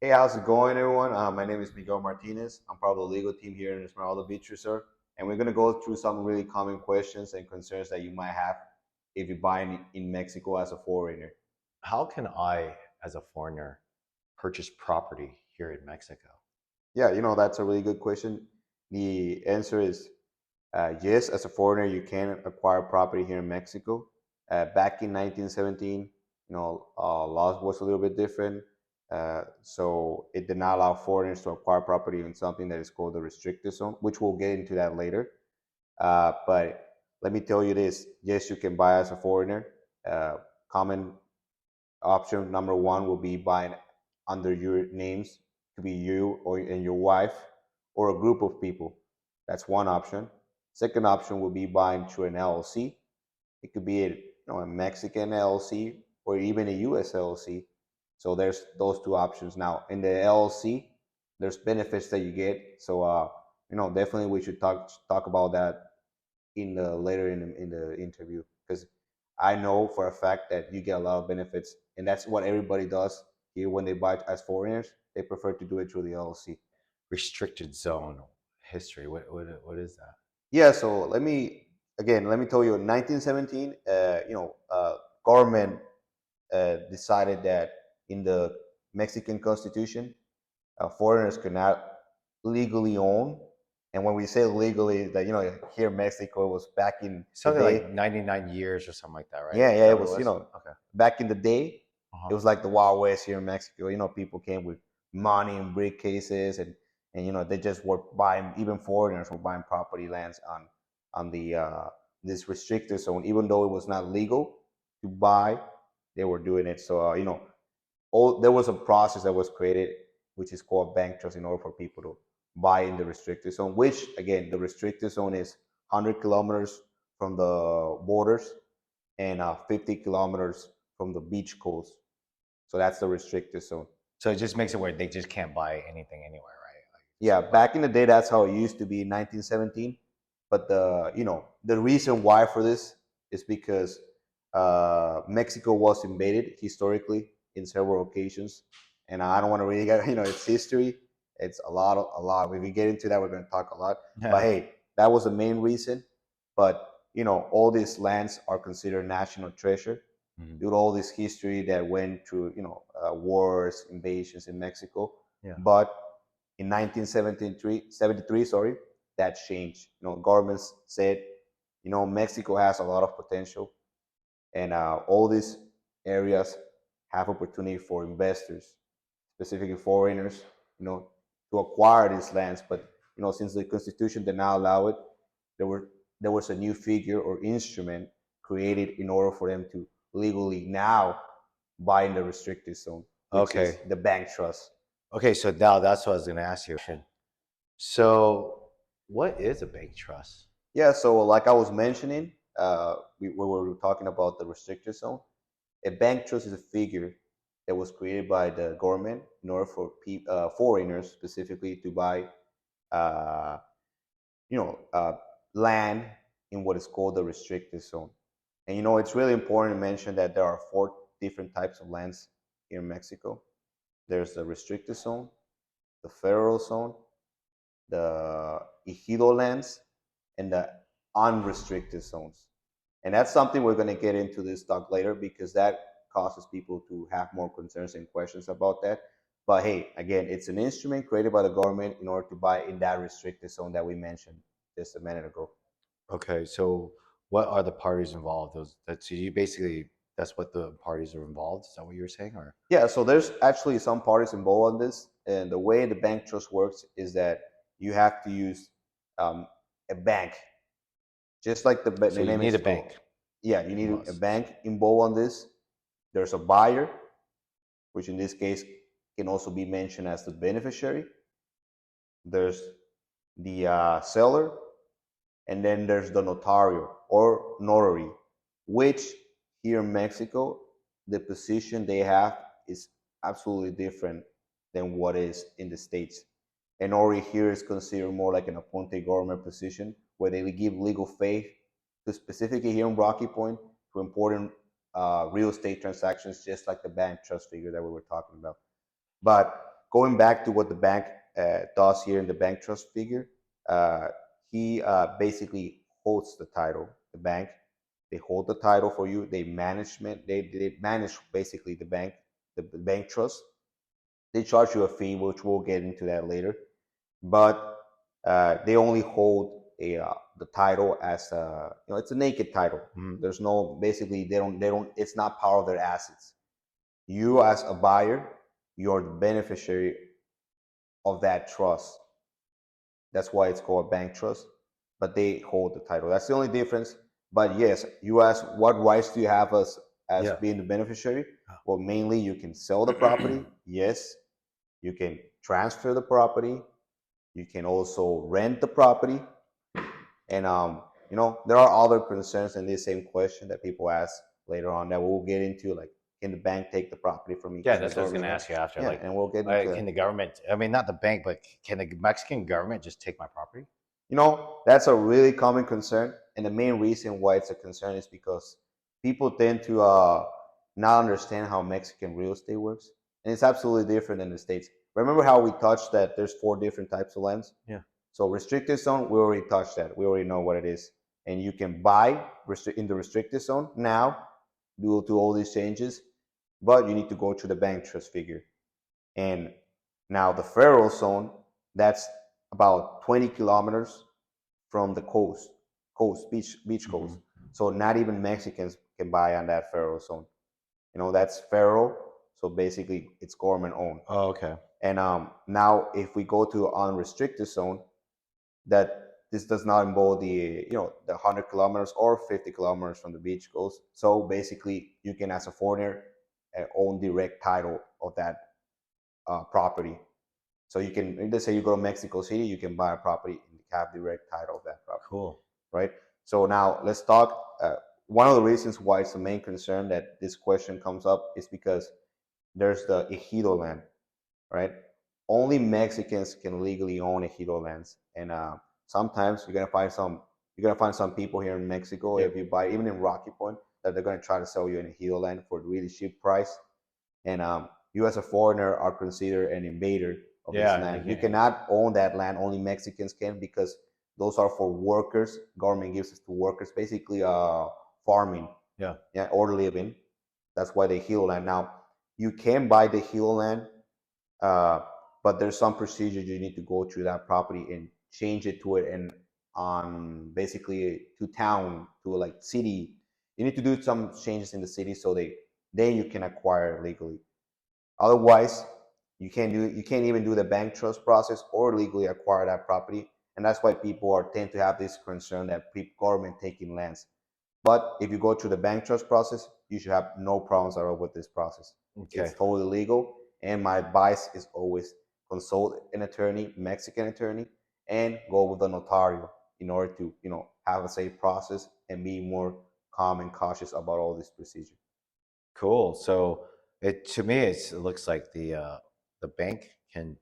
Hey, how's it going, everyone? My name is Miguel Martinez. I'm part of the legal team here in Esmeralda Beach Resort, and we're going to go through some really common questions and concerns that you might have if you're buying in Mexico as a foreigner. How can I, as a foreigner, purchase property here in Mexico? Yeah, that's a really good question. The answer is yes, as a foreigner, you can acquire property here in Mexico. Back in 1917, laws was a little bit different. So it did not allow foreigners to acquire property in something that is called the restricted zone, which we'll get into that later. But let me tell you this: yes, you can buy as a foreigner. Common option number one will be buying under your names. It could be you or and your wife or a group of people. That's one option. Second option would be buying through an LLC. It could be a Mexican LLC or even a US LLC. So there's those two options. Now in the LLC, there's benefits that you get. So definitely we should talk about that in the later in the interview because I know for a fact that you get a lot of benefits, and that's what everybody does here when they buy as foreigners. They prefer to do it through the LLC. Restricted zone history. What is that? Yeah, so let me tell you. In 1917, government decided that in the Mexican Constitution, foreigners could not legally own. And when we say legally, that here in Mexico it was back in the Something like day. 99 years or something like that, right? Yeah, Is yeah, that it what it was. was? Okay. Back in the day, it Uh-huh. was like the Wild West here in Mexico. People came with money and briefcases, and they just were buying. Even foreigners were buying property lands on the this restricted zone, even though it was not legal to buy. They were doing it. So there was a process that was created, which is called bank trust, in order for people to buy in the restricted zone. Which again, the restricted zone is 100 kilometers from the borders and 50 kilometers from the beach coast. So that's the restricted zone. So it just makes it where they just can't buy anything anywhere, right? Like Yeah, so, like back in the day, that's how it used to be in 1917. But the reason why for this is because Mexico was invaded historically in several occasions, and I don't want to really get it's history. It's a lot. If we get into that, we're going to talk a lot. But yeah. hey, that was the main reason. But all these lands are considered national treasure Mhm. due to all this history that went through wars, invasions in Mexico. Yeah. But in 1973, sorry, that changed. Governments said, Mexico has a lot of potential, and all these areas have opportunity for investors, specifically foreigners, to acquire these lands. But since the Constitution did not allow it, there were there was a new figure or instrument created in order for them to legally now buy in the restricted zone, which is Okay. the bank trust. Okay. So now that's what I was going to ask you. So, what is a bank trust? Yeah, so like I was mentioning, we were talking about the restricted zone. A bank trust is a figure that was created by the government in order for foreigners specifically to buy, uh, you know, uh, land in what is called the restricted zone. And it's really important to mention that there are four different types of lands here in Mexico. There's the restricted zone, the federal zone, the ejido lands, and the unrestricted zones. And that's something we're going to get into this talk later because that causes people to have more concerns and questions about that. But hey, again, it's an instrument created by the government in order to buy in that restricted zone that we mentioned just a minute ago. Okay. So, what are the parties involved? Those that's you basically that's what the parties are involved. Is that what you were saying, or? Yeah, so there's actually some parties involved on this. And the way the bank trust works is that you have to use a bank, just like So the you name need is. a bank. Yeah, you You need a must. bank involved on this. There's a buyer, which in this case can also be mentioned as the beneficiary. There's the seller, and then there's the notario or notary, which here in Mexico, the position they have is absolutely different than what is in the States. And notary here is considered more like an appointed government position where they give legal faith to specifically here in Rocky Point to important real estate transactions, just like the bank trust figure that we were talking about. But Going back to what the bank does here in the bank trust figure, uh, he basically holds the title. The bank, they hold the title for you. They manage basically the bank trust. They charge you a fee, which we'll get into that later, but they only hold the title as it's a naked title. Mhm. There's no basically they don't it's not part of their assets. You as a buyer, you're the beneficiary of that trust. That's why it's called bank trust, but they hold the title. That's the only difference. But yes, you ask what rights do you have as Yeah. being the beneficiary? Well, mainly you can sell the property. Yes, you can transfer the property. You can also rent the property, and there are other concerns in this same question that people ask later on that we'll get into, like, can the bank take the property from me? Yeah, Can the that's what I was going government? to ask you after. Yeah, Like, and we'll get into can that. the government? I mean, not the bank, but can the Mexican government just take my property? That's a really common concern, and the main reason why it's a concern is because people tend to not understand how Mexican real estate works, and it's absolutely different in the states. Remember how we touched that there's four different types of lands? Yeah. So restricted zone, we already touched that. We already know what it is, and you can buy in the restricted zone now due to all these changes, but you need to go to the bank trust figure. And now the federal zone, that's about 20 kilometers from the beach coast. Hmm. So not even Mexicans can buy on that federal zone. That's federal. So basically, it's government owned. Oh, okay. And now, if we go to unrestricted zone, that this does not involve the 100 kilometers or 50 kilometers from the beach coast. So basically, you can, as a foreigner, own direct title of that property. So you can, let's say you go to Mexico City, you can buy a property and have direct title of that property, Cool. right? So now let's talk. One of the reasons why it's the main concern that this question comes up is because there's the ejido land, right? Only Mexicans can legally own ejido lands, and sometimes you're gonna find some people here in Mexico, Yeah. if you buy even in Rocky Point, that they're gonna try to sell you an ejido land for a really cheap price, and you as a foreigner are considered an invader of this Yeah. You land. You can. cannot own that land. Only Mexicans can, because those are for workers. Government gives it to workers, basically farming, Yeah. yeah, or living. That's why they heal land. Now you can buy the heal land, uh, but there's some procedures you need to go through that property and change it to it, and on basically to town, to like city. You need to do some changes in the city, so then you can acquire legally. Otherwise, you can't even do the bank trust process or legally acquire that property, and that's why people are tend to have this concern that government taking lands. But if you go through the bank trust process, you should have no problems at all with this process. It's Okay. totally legal, and my advice is always consult an attorney, Mexican attorney, and go with a notario in order to have a safe process and be more calm and cautious about all this procedure. Cool. So to me, it looks like the bank can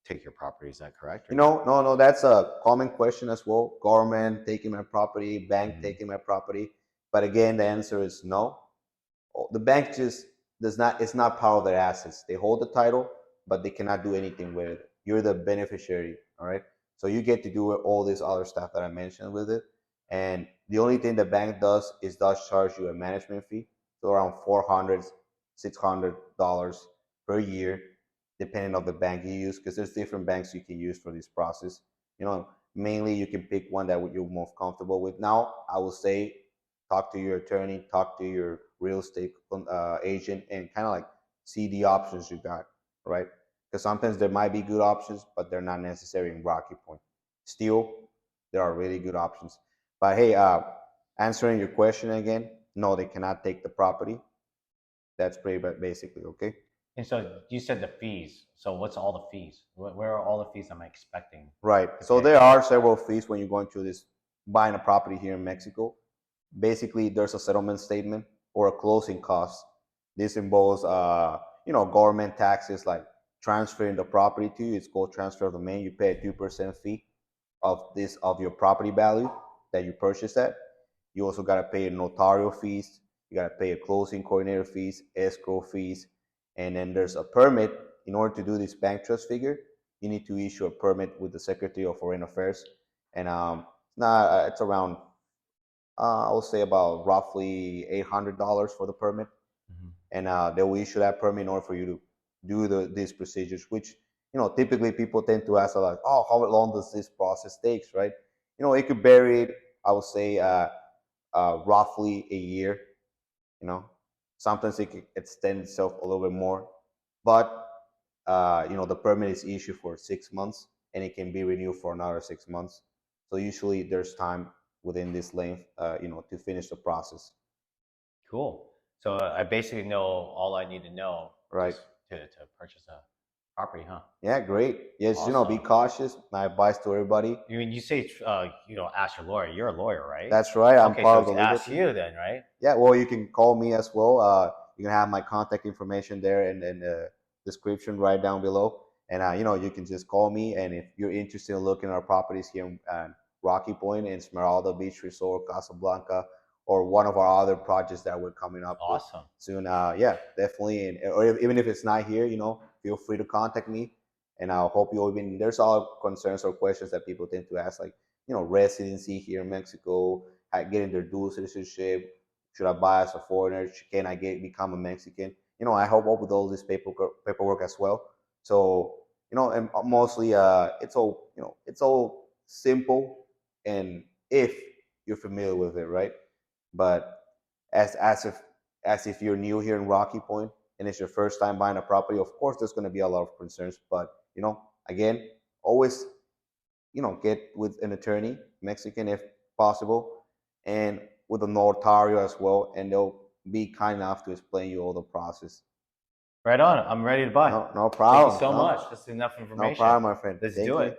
take your property. Is that correct or no? No, that's a common question as well. Government taking my property, bank Hmm. taking my property. But again, the answer is no. The bank just does not, it's not part of their assets. They hold the title, but they cannot do anything with it. You're the beneficiary, all right? So you get to do all this other stuff that I mentioned with it. And the only thing the bank does charge you a management fee, so around 400, $600 per year, depending on the bank you use, because there's different banks you can use for this process. Mainly you can pick one that you're most comfortable with. Now, I will say, talk to your attorney, talk to your real estate agent, and kind of like see the options you got, right? Because sometimes there might be good options, but they're not necessary in Rocky Point. Still, there are really good options. But hey, answering your question again, no, they cannot take the property. That's pretty basically okay. And so you said the fees. So what's all the fees? Where are all the fees I'm expecting Right. to So pay? there are several fees when you're going through this buying a property here in Mexico. Basically, there's a settlement statement or a closing cost. This involves government taxes, like transferring the property to you. It's called transfer of domain. You pay a 2% fee of your property value that you purchased at. You also got to pay notarial fees. You got to pay a closing coordinator fees, escrow fees, and then there's a permit in order to do this bank trust figure, you need to issue a permit with the Secretary of Foreign Affairs, and it's around I will say about roughly $800 for the permit, Mhm. and they will issue that permit in order for you to do these procedures. Which typically people tend to ask like, oh, how long does this process takes, right? It could vary. I would say roughly a year. You know, sometimes it could extend itself a little bit more, but the permit is issued for 6 months and it can be renewed for another 6 months. So usually there's time within this length, to finish the process. Cool. So I basically know all I need to know Right. just to purchase a property, huh? Yeah, great. Yes, be Awesome. cautious. My advice to everybody. You say ask your lawyer. You're a lawyer, right? That's right. I'm Okay, part so of the to legal ask team. you then, right? Yeah, well, you can call me as well. You can have my contact information there in the description right down below. And, you can just call me. And if you're interested in looking at our properties here in Rocky Point and Esmeralda Beach Resort, Casablanca, or one of our other projects that we're coming up with Awesome. soon, yeah, definitely. Or even if it's not here, feel free to contact me. And I'll hope you even, there's all concerns or questions that people tend to ask, like, residency here in Mexico, getting their dual citizenship. Should I buy as a foreigner? Can I become a Mexican? I help out with all this paperwork as well. So and mostly it's all simple, and if you're familiar with it, right? But as if you're new here in Rocky Point and it's your first time buying a property, of course there's going to be a lot of concerns. But again, always get with an attorney, Mexican if possible, and with a notario as well, and they'll be kind enough to explain you all the process. Right on. I'm ready to buy. No Thank you problem. so No, much. That's enough no information. problem, my friend. Let's Thank do you. it.